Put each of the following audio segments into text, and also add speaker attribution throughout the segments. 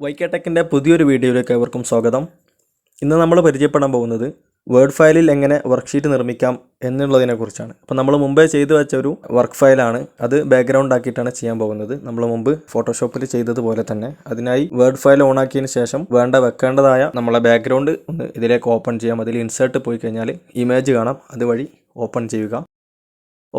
Speaker 1: വൈകെടെക്കിൻ്റെ പുതിയൊരു വീഡിയോയിലേക്ക് ഏവർക്കും സ്വാഗതം. ഇന്ന് നമ്മൾ പരിചയപ്പെടാൻ പോകുന്നത് വേർഡ് ഫയലിൽ എങ്ങനെ വർക്ക്ഷീറ്റ് നിർമ്മിക്കാം എന്നുള്ളതിനെക്കുറിച്ചാണ്. അപ്പോൾ നമ്മൾ മുമ്പേ ചെയ്തു വെച്ച ഒരു വർക്ക് ഫയലാണ്, അത് ബാക്ക്ഗ്രൗണ്ട് ആക്കിയിട്ടാണ് ചെയ്യാൻ പോകുന്നത്. നമ്മൾ മുമ്പ് ഫോട്ടോഷോപ്പിൽ ചെയ്തതുപോലെ തന്നെ അതിനായി വേർഡ് ഫയൽ ഓൺ ആക്കിയതിന് ശേഷം വെക്കേണ്ടതായ നമ്മളെ ബാക്ക്ഗ്രൗണ്ട് ഒന്ന് ഇതിലേക്ക് ഓപ്പൺ ചെയ്യാം. അതിൽ ഇൻസേർട്ട് പോയി കഴിഞ്ഞാൽ ഇമേജ് കാണാം, അതുവഴി ഓപ്പൺ ചെയ്യുക.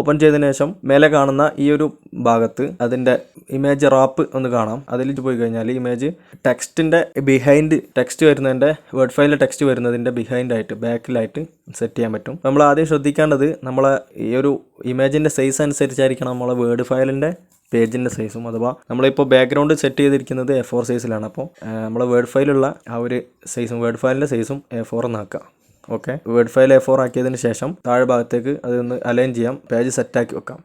Speaker 1: ഓപ്പൺ ചെയ്തതിനു ശേഷം മേലെ കാണുന്ന ഈ ഒരു ഭാഗത്ത് അതിൻ്റെ ഇമേജ് റാപ്പ് ഒന്ന് കാണാം. അതിൽ പോയി കഴിഞ്ഞാൽ ഇമേജ് ടെക്സ്റ്റിൻ്റെ ബിഹൈൻഡ് ടെക്സ്റ്റ് വരുന്നതിൻ്റെ വേർഡ് ഫയലിൽ ടെക്സ്റ്റ് വരുന്നതിൻ്റെ ബിഹൈൻഡായിട്ട് ബാക്കിലായിട്ട് സെറ്റ് ചെയ്യാൻ പറ്റും. നമ്മൾ ആദ്യം ശ്രദ്ധിക്കേണ്ടത് നമ്മളെ ഈ ഒരു ഇമേജിൻ്റെ സൈസ് അനുസരിച്ചായിരിക്കണം നമ്മളെ വേർഡ് ഫയലിൻ്റെ പേജിൻ്റെ സൈസും. അഥവാ നമ്മളിപ്പോൾ ബാക്ക്ഗ്രൗണ്ട് സെറ്റ് ചെയ്തിരിക്കുന്നത് A4 സൈസിലാണ്. അപ്പോൾ നമ്മളെ വേർഡ് ഫയലുള്ള ആ ഒരു സൈസും വേർഡ് ഫയലിൻ്റെ സൈസും A4 എന്നാക്കുക. Okay, word file A4 ആക്കിയതിന് ശേഷം താഴെ ഭാഗത്തേക്ക് അതൊന്ന് അലൈൻ ചെയ്യാം, പേജ് സെറ്റാക്കി വെക്കാം.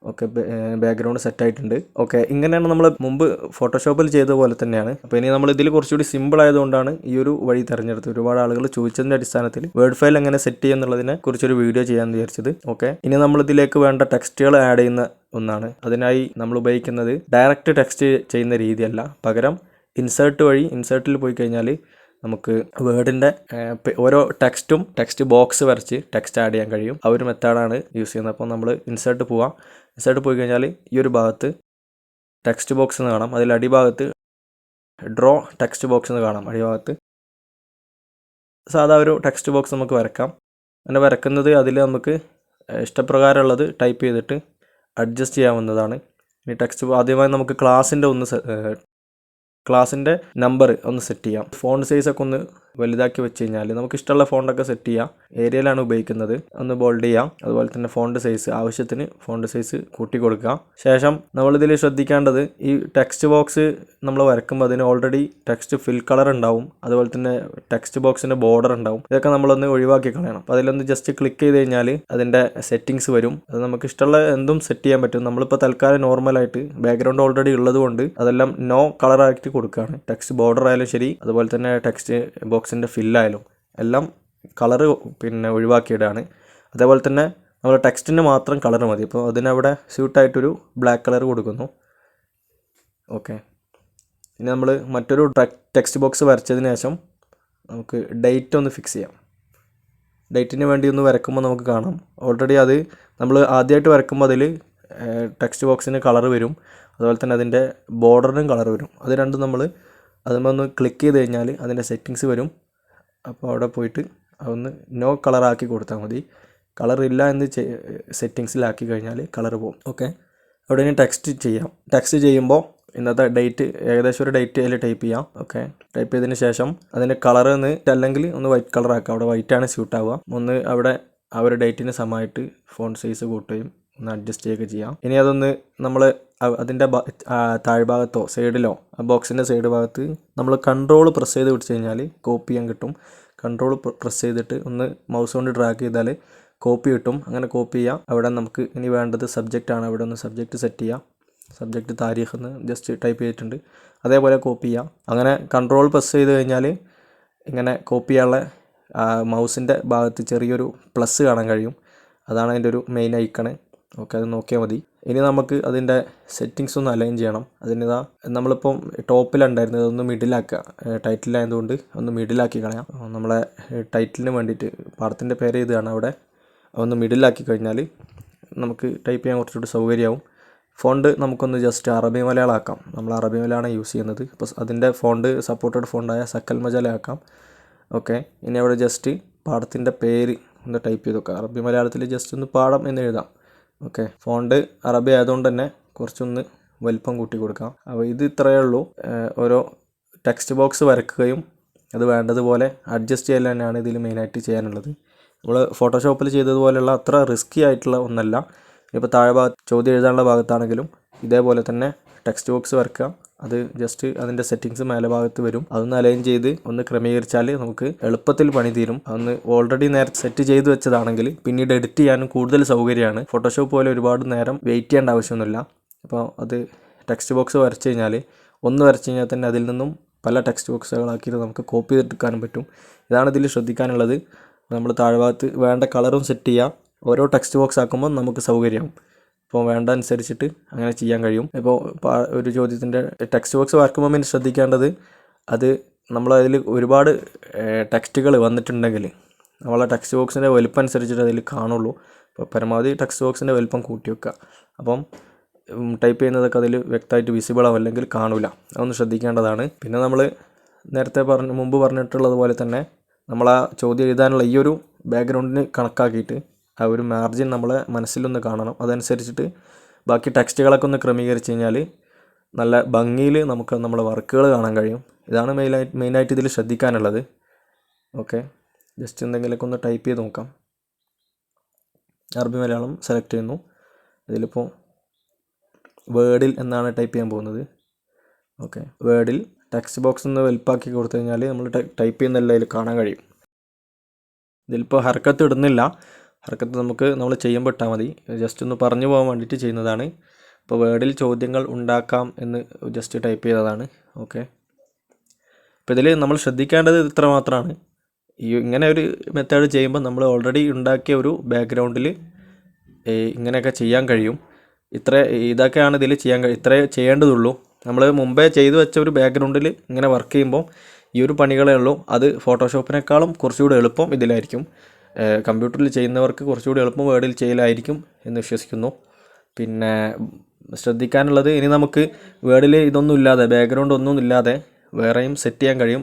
Speaker 1: ഓക്കെ, ബാക്ക്ഗ്രൗണ്ട് സെറ്റായിട്ടുണ്ട്. ഓക്കെ, ഇങ്ങനെയാണ് നമ്മൾ മുമ്പ് ഫോട്ടോഷോപ്പിൽ ചെയ്ത പോലെ തന്നെയാണ്. അപ്പോൾ ഇനി നമ്മൾ ഇതിൽ കുറച്ചുകൂടി സിമ്പിൾ ആയതുകൊണ്ടാണ് ഈ ഒരു വഴി തിരഞ്ഞെടുത്തത്. ഒരുപാട് ആളുകൾ ചോദിച്ചതിൻ്റെ അടിസ്ഥാനത്തിൽ വേർഡ് ഫയൽ എങ്ങനെ സെറ്റ് ചെയ്യുന്നുള്ളതിനെ കുറിച്ചൊരു വീഡിയോ ചെയ്യാമെന്ന് വിചാരിച്ചത്. ഓക്കെ, ഇനി നമ്മൾ ഇതിലേക്ക് വേണ്ട ടെക്സ്റ്റുകൾ ആഡ് ചെയ്യുന്ന ഒന്നാണ്. അതിനായി നമ്മൾ ഉപയോഗിക്കുന്നത് ഡയറക്റ്റ് ടെക്സ്റ്റ് ചെയ്യുന്ന രീതിയല്ല, പകരം ഇൻസേർട്ടിൽ പോയി കഴിഞ്ഞാൽ നമുക്ക് വേർഡിൻ്റെ ഓരോ ടെക്സ്റ്റ് ബോക്സ് വരച്ച് ടെക്സ്റ്റ് ആഡ് ചെയ്യാൻ കഴിയും. ആ ഒരു മെത്തേഡാണ് യൂസ് ചെയ്യുന്നത്. അപ്പോൾ നമ്മൾ ഇൻസേർട്ട് പോയി കഴിഞ്ഞാൽ ഈ ഒരു ഭാഗത്ത് ടെക്സ്റ്റ് ബോക്സ് എന്ന് കാണാം. അതിൽ അടിഭാഗത്ത് ഡ്രോ ടെക്സ്റ്റ് ബോക്സ് എന്ന് കാണാം. അടിഭാഗത്ത് സാധാ ഒരു ടെക്സ്റ്റ് ബോക്സ് നമുക്ക് വരക്കാം. അങ്ങനെ വരക്കുന്നത് അതിൽ നമുക്ക് ഇഷ്ടപ്രകാരമുള്ളത് ടൈപ്പ് ചെയ്തിട്ട് അഡ്ജസ്റ്റ് ചെയ്യാവുന്നതാണ്. ഈ ടെക്സ്റ്റ് ആദ്യമായി നമുക്ക് ക്ലാസിൻ്റെ നമ്പർ ഒന്ന് സെറ്റ് ചെയ്യാം. ഫോണ്ട് സൈസൊക്കെ ഒന്ന് വലുതാക്കി വെച്ച് കഴിഞ്ഞാൽ നമുക്ക് ഇഷ്ടമുള്ള ഫോണ്ടൊക്കെ സെറ്റ് ചെയ്യാം. ഏരിയയിലാണ് ഉപയോഗിക്കുന്നത്, ഒന്ന് ബോൾഡ് ചെയ്യാം. അതുപോലെ തന്നെ ഫോണ്ട് സൈസ് ആവശ്യത്തിന് ഫോണ്ട് സൈസ് കൂട്ടി കൊടുക്കുക. ശേഷം നമ്മളിതിൽ ശ്രദ്ധിക്കേണ്ടത് ഈ ടെക്സ്റ്റ് ബോക്സ് നമ്മൾ വരക്കുമ്പോൾ അതിന് ഓൾറെഡി ടെക്സ്റ്റ് ഫിൽ കളർ ഉണ്ടാവും, അതുപോലെ തന്നെ ടെക്സ്റ്റ് ബോക്സിൻ്റെ ബോർഡർ ഉണ്ടാവും. ഇതൊക്കെ നമ്മളൊന്ന് ഒഴിവാക്കി കളയണം. അപ്പോൾ അതിലൊന്ന് ജസ്റ്റ് ക്ലിക്ക് ചെയ്ത് കഴിഞ്ഞാൽ അതിൻ്റെ സെറ്റിങ്സ് വരും. അത് നമുക്ക് ഇഷ്ടമുള്ള എന്തും സെറ്റ് ചെയ്യാൻ പറ്റും. നമ്മളിപ്പോൾ തൽക്കാലം നോർമലായിട്ട് ബാക്ക്ഗ്രൗണ്ട് ഓൾറെഡി ഉള്ളത് കൊണ്ട് അതെല്ലാം നോ കളറായിട്ട് കൊടുക്കുകയാണ്. ടെക്സ്റ്റ് ബോർഡർ ആയാലും ശരി, അതുപോലെ തന്നെ ടെക്സ്റ്റ് ബോക്സിൻ്റെ ഫില്ലായാലും എല്ലാം കളറ് ഒഴിവാക്കിയിടാണ്. അതേപോലെ തന്നെ നമ്മൾ ടെക്സ്റ്റിന് മാത്രം കളർ മതി. അപ്പോൾ അതിനവിടെ സ്യൂട്ടായിട്ടൊരു ബ്ലാക്ക് കളർ കൊടുക്കുന്നു. ഓക്കെ, ഇനി നമ്മൾ മറ്റൊരു ടെക്സ്റ്റ് ബോക്സ് വരച്ചതിന് ശേഷം നമുക്ക് ഡേറ്റ് ഒന്ന് ഫിക്സ് ചെയ്യാം. ഡേറ്റിന് വേണ്ടി ഒന്ന് വരക്കുമ്പോൾ നമുക്ക് കാണാം ഓൾറെഡി അത് നമ്മൾ ആദ്യമായിട്ട് വരക്കുമ്പോൾ അതിൽ ടെക്സ്റ്റ് ബോക്സിന് കളർ വരും, അതുപോലെ തന്നെ അതിൻ്റെ ബോർഡറിനും കളർ വരും. അത് രണ്ടും നമ്മൾ അതിനൊന്ന് ക്ലിക്ക് ചെയ്ത് കഴിഞ്ഞാൽ അതിൻ്റെ സെറ്റിങ്സ് വരും. അപ്പോൾ അവിടെ പോയിട്ട് അതൊന്ന് നോ കളറാക്കി കൊടുത്താൽ മതി. കളറില്ല എന്ന് സെറ്റിങ്സിലാക്കി കഴിഞ്ഞാൽ കളർ പോകും. ഓക്കെ, അവിടെ ഇനി ടെക്സ്റ്റ് ചെയ്യുമ്പോൾ ഇന്നത്തെ ഡേറ്റ് ഏകദേശം ഒരു ഡേറ്റ് അതിൽ ടൈപ്പ് ചെയ്യാം. ഓക്കെ, ടൈപ്പ് ചെയ്തതിന് ശേഷം അതിൻ്റെ കളർ അല്ലെങ്കിൽ ഒന്ന് വൈറ്റ് കളറാക്കാം. അവിടെ വൈറ്റാണ് സ്യൂട്ട് ആവുക. ഒന്ന് അവിടെ ആ ഒരു ഡേറ്റിന് സമയമായിട്ട് ഫോണ്ട് സൈസ് കൂട്ടുകയും ഒന്ന് അഡ്ജസ്റ്റ് ചെയ്യുകയൊക്കെ ചെയ്യാം. ഇനി അതൊന്ന് നമ്മൾ അതിൻ്റെ താഴ്ഭാഗത്തോ സൈഡിലോ ആ ബോക്സിൻ്റെ സൈഡ് ഭാഗത്ത് നമ്മൾ കൺട്രോൾ പ്രസ് ചെയ്ത് പിടിച്ച് കഴിഞ്ഞാൽ കോപ്പി ചെയ്യാൻ കിട്ടും. കൺട്രോൾ പ്രസ് ചെയ്തിട്ട് ഒന്ന് മൗസ് കൊണ്ട് ഡ്രാഗ് ചെയ്താൽ കോപ്പി കിട്ടും. അങ്ങനെ കോപ്പി ചെയ്യാം. അവിടെ നമുക്ക് ഇനി വേണ്ടത് സബ്ജക്റ്റാണ്. അവിടെ ഒന്ന് സബ്ജക്റ്റ് സെറ്റ് ചെയ്യാം. സബ്ജക്റ്റ് താരീഖ് എന്ന് ജസ്റ്റ് ടൈപ്പ് ചെയ്തിട്ടുണ്ട്, അതേപോലെ കോപ്പി ചെയ്യാം. അങ്ങനെ കൺട്രോൾ പ്രസ് ചെയ്ത് കഴിഞ്ഞാൽ ഇങ്ങനെ കോപ്പി ചെയ്യാനുള്ള മൗസിൻ്റെ ഭാഗത്ത് ചെറിയൊരു പ്ലസ് കാണാൻ കഴിയും. അതാണ് അതിൻ്റെ ഒരു മെയിൻ ഐക്കണ്. ഓക്കെ, അത് നോക്കിയാൽ മതി. ഇനി നമുക്ക് അതിൻ്റെ സെറ്റിങ്സ് ഒന്ന് അലൈൻ ചെയ്യണം. അതിനിതാ നമ്മളിപ്പം ടോപ്പിലുണ്ടായിരുന്നത് ഒന്ന് മിഡിലാക്കുക. ടൈറ്റിലായതുകൊണ്ട് ഒന്ന് മിഡിലാക്കി കളയാം. നമ്മളെ ടൈറ്റിലിന് വേണ്ടിയിട്ട് പാഠത്തിൻ്റെ പേര് ഇതാണ്. അവിടെ ഒന്ന് മിഡിലാക്കി കഴിഞ്ഞാൽ നമുക്ക് ടൈപ്പ് ചെയ്യാൻ കുറച്ചുകൂടി സൗകര്യമാവും. ഫോണ്ട് നമുക്കൊന്ന് ജസ്റ്റ് അറബി മലയാളം ആക്കാം. നമ്മൾ അറബി മലയാളം യൂസ് ചെയ്യുന്നത്. അപ്പോൾ അതിൻ്റെ ഫോണ്ട് സപ്പോർട്ടഡ് ഫോണ്ടായ സക്കൽ മജാല ആക്കാം. ഓക്കെ, ഇനി അവിടെ ജസ്റ്റ് പാഠത്തിൻ്റെ പേര് ഒന്ന് ടൈപ്പ് ചെയ്ത് വെക്കാം. അറബി മലയാളത്തിൽ ജസ്റ്റ് ഒന്ന് പാഠം എന്ന് എഴുതാം. ഓക്കെ, ഫോണ്ട് അറബി ആയതുകൊണ്ട് തന്നെ കുറച്ചൊന്ന് വലിപ്പം കൂട്ടി കൊടുക്കാം. അപ്പോൾ ഇത് ഇത്രയേ ഉള്ളൂ. ഓരോ ടെക്സ്റ്റ് ബോക്സ് വരക്കുകയും അത് വേണ്ടതുപോലെ അഡ്ജസ്റ്റ് ചെയ്യൽ തന്നെയാണ് ഇതിൽ മെയിനായിട്ട് ചെയ്യാനുള്ളത്. നമ്മൾ ഫോട്ടോഷോപ്പിൽ ചെയ്തതുപോലെയുള്ള അത്ര റിസ്ക്കി ആയിട്ടുള്ള ഒന്നല്ല. ഇപ്പോൾ താഴെ ചോദ്യം എഴുതാനുള്ള ഭാഗത്താണെങ്കിലും ഇതേപോലെ തന്നെ ടെക്സ്റ്റ് ബോക്സ് വരക്കുക. അത് ജസ്റ്റ് അതിൻ്റെ സെറ്റിങ്സ് മേലെ ഭാഗത്ത് വരും. അതൊന്ന് അലൈൻ ചെയ്ത് ഒന്ന് ക്രമീകരിച്ചാൽ നമുക്ക് എളുപ്പത്തിൽ പണി തീരും. അതൊന്ന് ഓൾറെഡി നേരത്തെ സെറ്റ് ചെയ്ത് വെച്ചതാണെങ്കിൽ പിന്നീട് എഡിറ്റ് ചെയ്യാനും കൂടുതൽ സൗകര്യമാണ്. ഫോട്ടോഷോപ്പ് പോലെ ഒരുപാട് നേരം വെയിറ്റ് ചെയ്യേണ്ട ആവശ്യമൊന്നുമില്ല. അപ്പോൾ അത് ടെക്സ്റ്റ് ബോക്സ് വരച്ച് കഴിഞ്ഞാൽ വരച്ച് കഴിഞ്ഞാൽ തന്നെ അതിൽ നിന്നും പല ടെക്സ്റ്റ് ബോക്സുകളാക്കിയിട്ട് നമുക്ക് കോപ്പി ചെയ്തെടുക്കാനും പറ്റും. ഇതാണ് ഇതിൽ ശ്രദ്ധിക്കാനുള്ളത്. നമ്മൾ താഴ്ഭാഗത്ത് വേണ്ട കളറും സെറ്റ് ചെയ്യുക. ഓരോ ടെക്സ്റ്റ് ബോക്സ് ആക്കുമ്പോൾ നമുക്ക് സൗകര്യമാവും. അപ്പോൾ വേണ്ട അനുസരിച്ചിട്ട് അങ്ങനെ ചെയ്യാൻ കഴിയും. ഇപ്പോൾ ഒരു ചോദ്യത്തിൻ്റെ ടെക്സ്റ്റ് ബോക്സ് വരക്കുമ്പോൾ പിന്നെ ശ്രദ്ധിക്കേണ്ടത് അത് നമ്മളതിൽ ഒരുപാട് ടെക്സ്റ്റുകൾ വന്നിട്ടുണ്ടെങ്കിൽ നമ്മളെ ടെക്സ്റ്റ് ബോക്സിൻ്റെ വലുപ്പം അനുസരിച്ചിട്ട് അതിൽ കാണുള്ളൂ. അപ്പോൾ പരമാവധി ടെക്സ്റ്റ് ബോക്സിൻ്റെ വലുപ്പം കൂട്ടി വെക്കുക. അപ്പം ടൈപ്പ് ചെയ്യുന്നതൊക്കെ അതിൽ വ്യക്തമായിട്ട് വിസിബിൾ ആവും, അല്ലെങ്കിൽ കാണില്ല. അതൊന്ന് ശ്രദ്ധിക്കേണ്ടതാണ്. പിന്നെ നമ്മൾ നേരത്തെ മുമ്പ് പറഞ്ഞിട്ടുള്ളതുപോലെ തന്നെ നമ്മൾ ആ ചോദ്യം എഴുതാനുള്ള ഈ ഒരു ബാക്ക്ഗ്രൗണ്ടിന് കണക്കാക്കിയിട്ട് ആ ഒരു മാർജിൻ നമ്മളെ മനസ്സിലൊന്ന് കാണണം. അതനുസരിച്ചിട്ട് ബാക്കി ടെക്സ്റ്റുകളൊക്കെ ഒന്ന് ക്രമീകരിച്ച് കഴിഞ്ഞാൽ നല്ല ഭംഗിയിൽ നമുക്ക് നമ്മളെ വർക്കുകൾ കാണാൻ കഴിയും. ഇതാണ് മെയിനായിട്ട് ഇതിൽ ശ്രദ്ധിക്കാനുള്ളത്. ഓക്കെ, ജസ്റ്റ് എന്തെങ്കിലുമൊക്കെ ഒന്ന് ടൈപ്പ് ചെയ്ത് നോക്കാം. അറബി മലയാളം സെലക്ട് ചെയ്യുന്നു. ഇതിലിപ്പോൾ വേർഡിൽ എന്നാണ് ടൈപ്പ് ചെയ്യാൻ പോകുന്നത്. ഓക്കെ, വേർഡിൽ ടെക്സ്റ്റ് ബോക്സ് ഒന്ന് വലുപ്പാക്കി കൊടുത്തു കഴിഞ്ഞാൽ നമ്മൾ ടൈപ്പ് ചെയ്യുന്നതെല്ലാം അതിൽ കാണാൻ കഴിയും. ഇതിലിപ്പോൾ ഹർക്കത്ത് ഇടുന്നില്ല. ഹർക്കത്ത് നമ്മൾ ചെയ്യുമ്പോൾ ഇട്ടാൽ മതി. ജസ്റ്റ് ഒന്ന് പറഞ്ഞു പോകാൻ വേണ്ടിയിട്ട് ചെയ്യുന്നതാണ്. ഇപ്പോൾ വേർഡിൽ ചോദ്യങ്ങൾ ഉണ്ടാക്കാം എന്ന് ജസ്റ്റ് ടൈപ്പ് ചെയ്തതാണ്. ഓക്കെ, ഇപ്പോൾ ഇതിൽ നമ്മൾ ശ്രദ്ധിക്കേണ്ടത് ഇത്ര മാത്രമാണ്. ഇങ്ങനെ ഒരു മെത്തേഡ് ചെയ്യുമ്പോൾ നമ്മൾ ഓൾറെഡി ഉണ്ടാക്കിയ ഒരു ബാക്ക്ഗ്രൗണ്ടിൽ ഇങ്ങനെയൊക്കെ ചെയ്യാൻ കഴിയും. ഇതൊക്കെയാണ് ഇതിൽ ഇത്രേ ചെയ്യേണ്ടതുള്ളൂ. നമ്മൾ മുമ്പേ ചെയ്തു വെച്ച ഒരു ബാക്ക്ഗ്രൗണ്ടിൽ ഇങ്ങനെ വർക്ക് ചെയ്യുമ്പോൾ ഈ ഒരു പണികളേ ഉള്ളൂ. അത് ഫോട്ടോഷോപ്പിനേക്കാളും കുറച്ചുകൂടി എളുപ്പം ഇതിലായിരിക്കും. കമ്പ്യൂട്ടറിൽ ചെയ്യുന്നവർക്ക് കുറച്ചുകൂടി എളുപ്പം വേർഡിൽ ചെയ്യലായിരിക്കും എന്ന് വിശ്വസിക്കുന്നു. പിന്നെ ശ്രദ്ധിക്കാനുള്ളത്, ഇനി നമുക്ക് വേർഡിൽ ഇതൊന്നും ഇല്ലാതെ, ബാക്ക്ഗ്രൗണ്ട് ഒന്നും ഇല്ലാതെ വേറെയും സെറ്റ് ചെയ്യാൻ കഴിയും.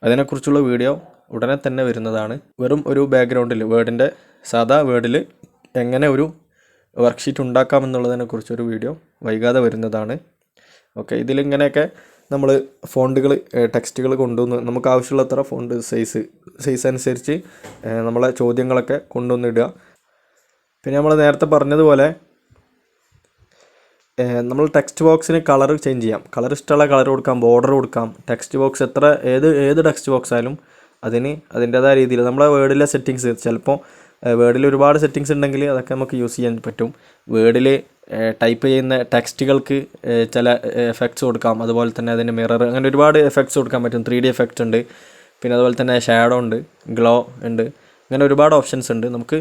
Speaker 1: അതിനെക്കുറിച്ചുള്ള വീഡിയോ ഉടനെ തന്നെ വരുന്നതാണ്. വെറും ഒരു ബാക്ക്ഗ്രൗണ്ടിൽ വേർഡിൻ്റെ സാധാ വേർഡിൽ എങ്ങനെ ഒരു വർക്ക്ഷീറ്റ് ഉണ്ടാക്കാമെന്നുള്ളതിനെക്കുറിച്ചൊരു വീഡിയോ വൈകാതെ വരുന്നതാണ്. ഓക്കെ, ഇതിലിങ്ങനെയൊക്കെ നമ്മൾ ഫോണ്ടുകൾ, ടെക്സ്റ്റുകൾ കൊണ്ടുവന്ന് നമുക്ക് ആവശ്യമുള്ളത്ര ഫോണ്ട് സൈസ് അനുസരിച്ച് നമ്മളെ ചോദ്യങ്ങളൊക്കെ കൊണ്ടുവന്നിടുക. പിന്നെ നമ്മൾ നേരത്തെ പറഞ്ഞതുപോലെ നമ്മൾ ടെക്സ്റ്റ് ബോക്സിന് കളർ ചേഞ്ച് ചെയ്യാം. കളർ ഇഷ്ടമുള്ള കളർ കൊടുക്കാം, ബോർഡർ കൊടുക്കാം. ടെക്സ്റ്റ് ബോക്സ് ഏത് ടെക്സ്റ്റ് ബോക്സ് ആയാലും അതിന് അതിൻ്റേതായ രീതിയിൽ നമ്മളെ വേർഡിലെ സെറ്റിങ്സ്, ചിലപ്പോൾ വേർഡിൽ ഒരുപാട് സെറ്റിങ്സ് ഉണ്ടെങ്കിൽ അതൊക്കെ നമുക്ക് യൂസ് ചെയ്യാൻ പറ്റും. വേർഡിൽ ടൈപ്പ് ചെയ്യുന്ന ടെക്സ്റ്റുകൾക്ക് ചില എഫക്ട്സ് കൊടുക്കാം. അതുപോലെ തന്നെ അതിന് മിറർ, അങ്ങനെ ഒരുപാട് എഫക്ട്സ് കൊടുക്കാൻ പറ്റും. 3D എഫക്റ്റ് ഉണ്ട്. പിന്നെ അതുപോലെ തന്നെ ഷാഡോ ഉണ്ട്, ഗ്ലോ ഉണ്ട്. അങ്ങനെ ഒരുപാട് ഓപ്ഷൻസ് ഉണ്ട്. നമുക്ക്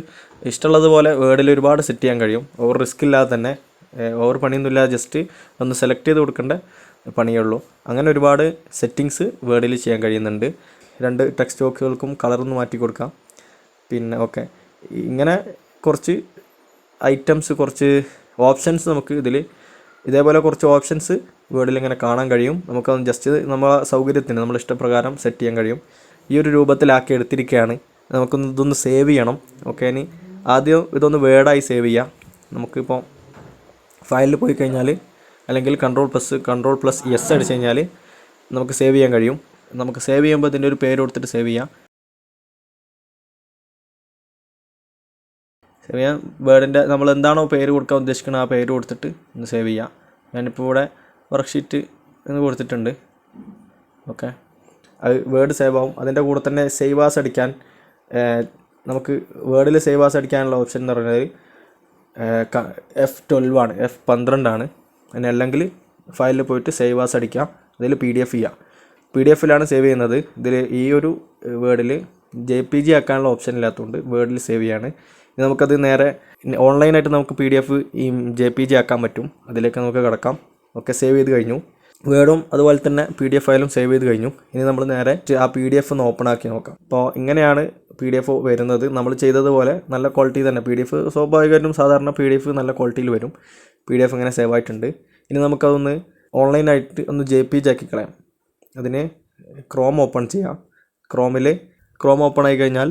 Speaker 1: ഇഷ്ടമുള്ളതുപോലെ വേർഡിൽ ഒരുപാട് സെറ്റ് ചെയ്യാൻ കഴിയും. ഓവർ റിസ്ക് ഇല്ലാതെ തന്നെ, ഓവർ പണിയൊന്നുമില്ലാതെ ജസ്റ്റ് ഒന്ന് സെലക്ട് ചെയ്ത് കൊടുക്കേണ്ട പണിയേ ഉള്ളൂ. അങ്ങനെ ഒരുപാട് സെറ്റിങ്സ് വേർഡിൽ ചെയ്യാൻ കഴിയുന്നുണ്ട്. 2 ടെക്സ്റ്റ് ബോക്സുകൾക്കും കളറൊന്ന് മാറ്റി കൊടുക്കാം. പിന്നെ ഓക്കെ, ഇങ്ങനെ കുറച്ച് ഐറ്റംസ്, കുറച്ച് ഓപ്ഷൻസ് നമുക്ക് ഇതേപോലെ കുറച്ച് ഓപ്ഷൻസ് വേർഡിൽ ഇങ്ങനെ കാണാൻ കഴിയും. നമുക്കത് ജസ്റ്റ് നമ്മളെ സൗകര്യത്തിന്, നമ്മുടെ ഇഷ്ടപ്രകാരം സെറ്റ് ചെയ്യാൻ കഴിയും. ഈ ഒരു രൂപത്തിലാക്കി എടുത്തിരിക്കുകയാണ്. ഇതൊന്ന് സേവ് ചെയ്യണം. ഓക്കെ, ഇനി ആദ്യം ഇതൊന്ന് വേർഡായി സേവ് ചെയ്യാം. നമുക്കിപ്പോൾ ഫയലിൽ പോയി കഴിഞ്ഞാൽ, അല്ലെങ്കിൽ Ctrl+S അടിച്ച് കഴിഞ്ഞാൽ നമുക്ക് സേവ് ചെയ്യാൻ കഴിയും. നമുക്ക് സേവ് ചെയ്യുമ്പോൾ ഇതിൻ്റെ ഒരു പേര് കൊടുത്തിട്ട് സേവ് ചെയ്യാം. വേർഡിൻ്റെ നമ്മൾ എന്താണോ പേര് കൊടുക്കാൻ ഉദ്ദേശിക്കുന്നത് ആ പേര് കൊടുത്തിട്ട് ഒന്ന് സേവ് ചെയ്യാം. ഞാനിപ്പോൾ ഇവിടെ വർക്ക്ഷീറ്റ് എന്ന് കൊടുത്തിട്ടുണ്ട്. ഓക്കെ, അത് വേർഡ് സേവ് ആവും. അതിൻ്റെ കൂടെ തന്നെ സേവ് ആസ് അടിക്കാൻ, നമുക്ക് വേർഡിൽ സേവ് ആസ് അടിക്കാനുള്ള ഓപ്ഷൻ എന്ന് പറയുന്നത് F12 ആണ്, F12 ആണ്. അല്ലെങ്കിൽ ഫയലിൽ പോയിട്ട് സേവ് ആസ് അടിക്കാം. അതിൽ PDF ചെയ്യാം. PDF-ലാണ് സേവ് ചെയ്യുന്നത്. ഇതിൽ ഈ ഒരു വേർഡിൽ JPG ആക്കാനുള്ള ഓപ്ഷൻ ഇല്ലാത്തതുകൊണ്ട് വേർഡിൽ സേവ് ചെയ്യാണ്. നമുക്കത് നേരെ ഓൺലൈനായിട്ട് നമുക്ക് PDF ഈ JPG ആക്കാൻ പറ്റും. അതിലേക്ക് നമുക്ക് കിടക്കാം. ഓക്കെ, സേവ് ചെയ്ത് കഴിഞ്ഞു. വേർഡും അതുപോലെ തന്നെ PDF ഫയലും സേവ് ചെയ്ത് കഴിഞ്ഞു. ഇനി നമ്മൾ നേരെ ആ PDF ഒന്ന് ഓപ്പൺ ആക്കി നോക്കാം. അപ്പോൾ ഇങ്ങനെയാണ് PDF വരുന്നത്. നമ്മൾ ചെയ്തതുപോലെ നല്ല ക്വാളിറ്റി തന്നെ. PDF സ്വാഭാവികമായിട്ടും സാധാരണ PDF നല്ല ക്വാളിറ്റിയിൽ വരും. PDF ഇങ്ങനെ സേവ് ആയിട്ടുണ്ട്. ഇനി നമുക്കതൊന്ന് ഓൺലൈനായിട്ട് ഒന്ന് JPG ആക്കി കളയാം. അതിന് ക്രോം ഓപ്പൺ ചെയ്യാം. ക്രോം ഓപ്പൺ ആയി കഴിഞ്ഞാൽ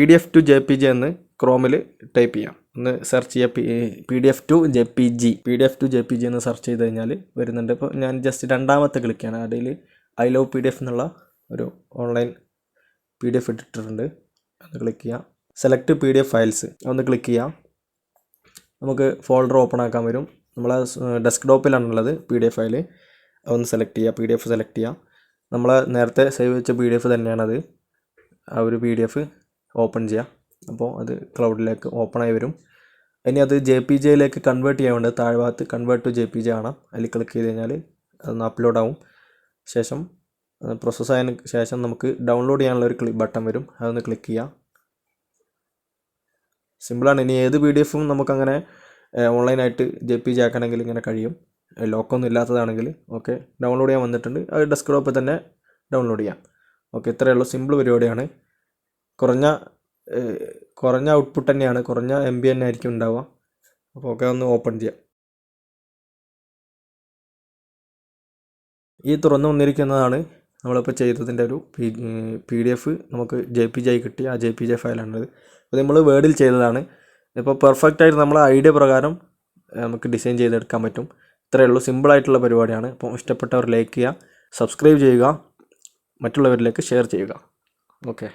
Speaker 1: PDF to JPG എന്ന് ക്രോമിൽ ടൈപ്പ് ചെയ്യാം. ഒന്ന് സെർച്ച് ചെയ്യുക, PDF to JPG എന്ന് സെർച്ച് ചെയ്ത് കഴിഞ്ഞാൽ വരുന്നുണ്ട്. ഇപ്പോൾ ഞാൻ ജസ്റ്റ് രണ്ടാമത്തെ ക്ലിക്ക് ചെയ്യണം. അതിൽ I love PDF എന്നുള്ള ഒരു ഓൺലൈൻ PDF ഇട്ടിട്ടുണ്ട്. അത് ക്ലിക്ക് ചെയ്യാം. സെലക്ട് PDF ഫയൽസ് ഒന്ന് ക്ലിക്ക് ചെയ്യാം. നമുക്ക് ഫോൾഡർ ഓപ്പൺ ആക്കാൻ വരും. നമ്മളെ ഡെസ്ക്ടോപ്പിലാണുള്ളത് PDF ഫയൽ. അതൊന്ന് സെലക്ട് ചെയ്യുക. PDF സെലക്ട് ചെയ്യുക. നമ്മൾ നേരത്തെ സേവ് വെച്ച PDF തന്നെയാണത്. ആ ഒരു PDF ഓപ്പൺ ചെയ്യുക. അപ്പോൾ അത് ക്ലൗഡിലേക്ക് ഓപ്പണായി വരും. ഇനി അത് JPG-യിലേക്ക് കൺവേർട്ട് ചെയ്യാൻ വേണ്ടി താഴെ ഭാഗത്ത് കൺവേർട്ട് ടു JPG ആണ്. അതിൽ ക്ലിക്ക് ചെയ്ത് കഴിഞ്ഞാൽ അതൊന്ന് അപ്ലോഡ് ആവും. ശേഷം പ്രോസസ്സ് ആയതിനു ശേഷം നമുക്ക് ഡൗൺലോഡ് ചെയ്യാനുള്ള ഒരു ബട്ടൺ വരും. അതൊന്ന് ക്ലിക്ക് ചെയ്യുക. സിമ്പിളാണ്. ഇനി ഏത് PDF നമുക്കങ്ങനെ ഓൺലൈനായിട്ട് JPG ആക്കണമെങ്കിൽ ഇങ്ങനെ കഴിയും. ലോക്കൊന്നും ഇല്ലാത്തതാണെങ്കിൽ ഓക്കെ ഡൗൺലോഡ് ചെയ്യാൻ വന്നിട്ടുണ്ട്. അത് ഡെസ്ക്ടോപ്പിൽ തന്നെ ഡൗൺലോഡ് ചെയ്യാം. ഓക്കെ, ഇത്രയേ ഉള്ളൂ. സിമ്പിൾ പരിപാടിയാണ്. കുറഞ്ഞ ഔട്ട്പുട്ട് തന്നെയാണ്, കുറഞ്ഞ MB തന്നെ ആയിരിക്കും ഉണ്ടാവുക. അപ്പോൾ ഓക്കെ, ഒന്ന് ഓപ്പൺ ചെയ്യാം. ഈ തുറന്നു വന്നിരിക്കുന്നതാണ് നമ്മളിപ്പോൾ ചെയ്തതിൻ്റെ ഒരു PDF നമുക്ക് JPG ആയി കിട്ടി. ആ JPG ഫയലാണത്. അപ്പോൾ നമ്മൾ വേർഡിൽ ചെയ്തതാണ്. ഇപ്പോൾ പെർഫെക്റ്റ് ആയിട്ട് നമ്മളെ ഐഡിയ പ്രകാരം നമുക്ക് ഡിസൈൻ ചെയ്തെടുക്കാൻ പറ്റും. ഇത്രയേ ഉള്ളൂ, സിമ്പിളായിട്ടുള്ള പരിപാടിയാണ്. അപ്പോൾ ഇഷ്ടപ്പെട്ടവർ ലൈക്ക് ചെയ്യുക, സബ്സ്ക്രൈബ് ചെയ്യുക, മറ്റുള്ളവരിലേക്ക് ഷെയർ ചെയ്യുക. ഓക്കെ.